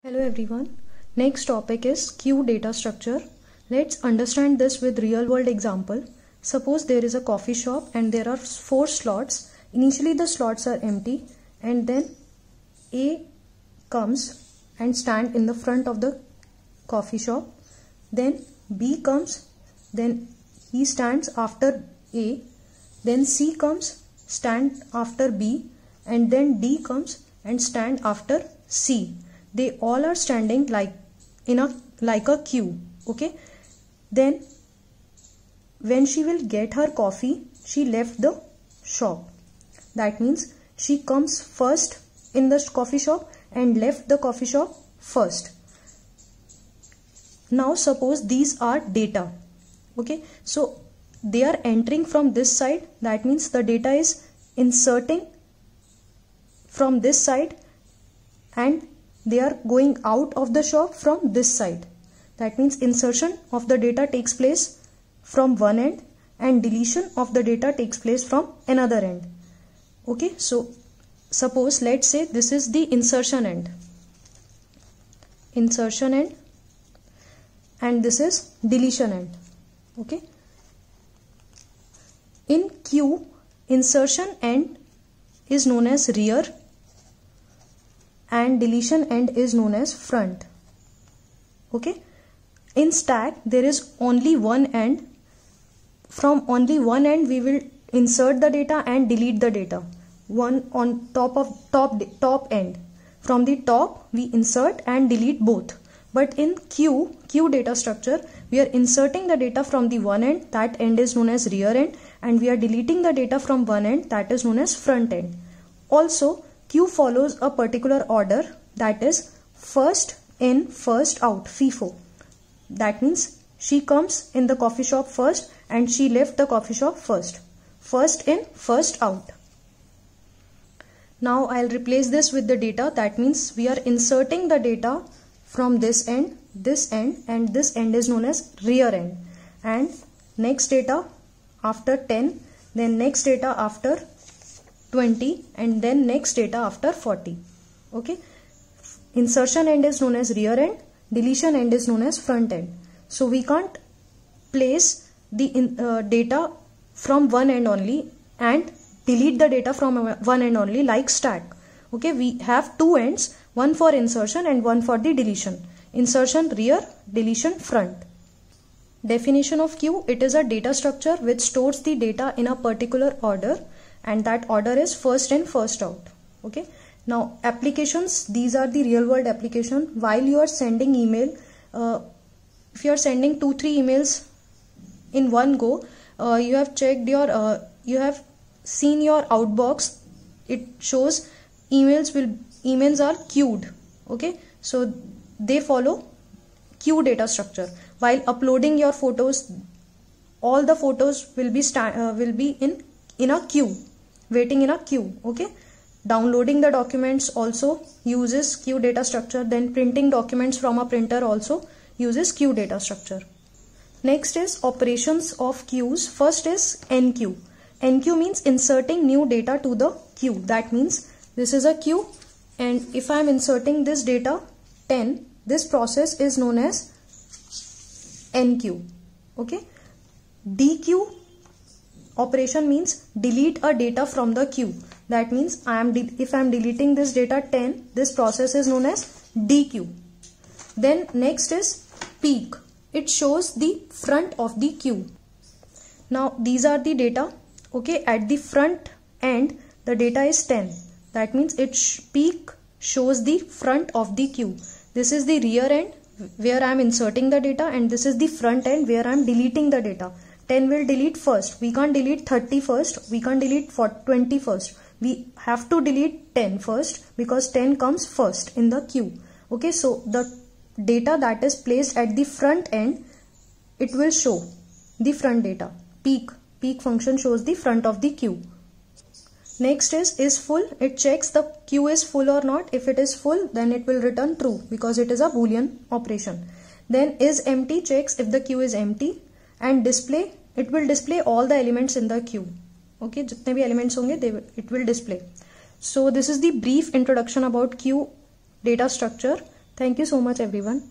Hello everyone. Next topic is queue data structure. Let's understand this with real world example. Suppose there is a coffee shop and there are 4 slots. Initially the slots are empty and then A comes and stand in the front of the coffee shop. Then B comes, then he stands after A. Then C comes, stand after B, and then D comes and stand after C. They all are standing like a queue. Okay, then when she will get her coffee, she left the shop. That means she comes first in the coffee shop and left the coffee shop first. Now suppose these are data. Okay, so they are entering from this side. That means the data is inserting from this side and they are going out of the shop from this side. That means insertion of the data takes place from one end and deletion of the data takes place from another end. Okay, so suppose let's say this is the insertion end. Insertion end and this is deletion end. Okay. In queue, insertion end is known as rear and deletion end is known as front. Okay. In stack, there is only one end. From only one end, we will insert the data and delete the data. One on top of top end. From the top, we insert and delete both. But in queue data structure, we are inserting the data from the one end. That end is known as rear end, and we are deleting the data from one end. That is known as front end. Also, queue follows a particular order, that is first in, first out, FIFO. That means she comes in the coffee shop first and she left the coffee shop first. First in, first out. Now I'll replace this with the data. That means we are inserting the data from this end, and this end is known as rear end. And next data after 10, then next data after 20, and then next data after 40. Okay, insertion end is known as rear end, deletion end is known as front end. So we can't place the data from one end only and delete the data from one end only like stack. Okay, we have two ends, one for insertion and one for the deletion. Insertion rear, deletion front. Definition of queue: it is a data structure which stores the data in a particular order, and that order is first in, first out. Okay. Now applications, these are the real world application. While you are sending email, if you are sending 2-3 emails in one go, you have checked your, you have seen your outbox. It shows emails are queued. Okay. So they follow queue data structure. While uploading your photos, all the photos will be in a queue, waiting in a queue. Okay. Downloading the documents also uses queue data structure. Then printing documents from a printer also uses queue data structure. Next is operations of queues. First is enqueue. Enqueue means inserting new data to the queue. That means this is a queue, and if I am inserting this data 10, this process is known as enqueue. Okay. Dequeue operation means delete a data from the queue. That means if I am deleting this data 10, this process is known as dequeue. Then next is peek. It shows the front of the queue. Now these are the data. Okay, at the front end the data is 10. That means peek shows the front of the queue. This is the rear end where I am inserting the data, and this is the front end where I am deleting the data. 10 will delete first. We can't delete 30 first. We can't delete 20 first. We have to delete 10 first because 10 comes first in the queue. Okay, so the data that is placed at the front end, it will show the front data. Peek function shows the front of the queue. Next is full. It checks the queue is full or not. If it is full, then it will return true because it is a boolean operation. Then is empty checks if the queue is empty, and display, it will display all the elements in the queue. Okay, jitne bhi elements honge, it will display. So this is the brief introduction about queue data structure. Thank you so much everyone.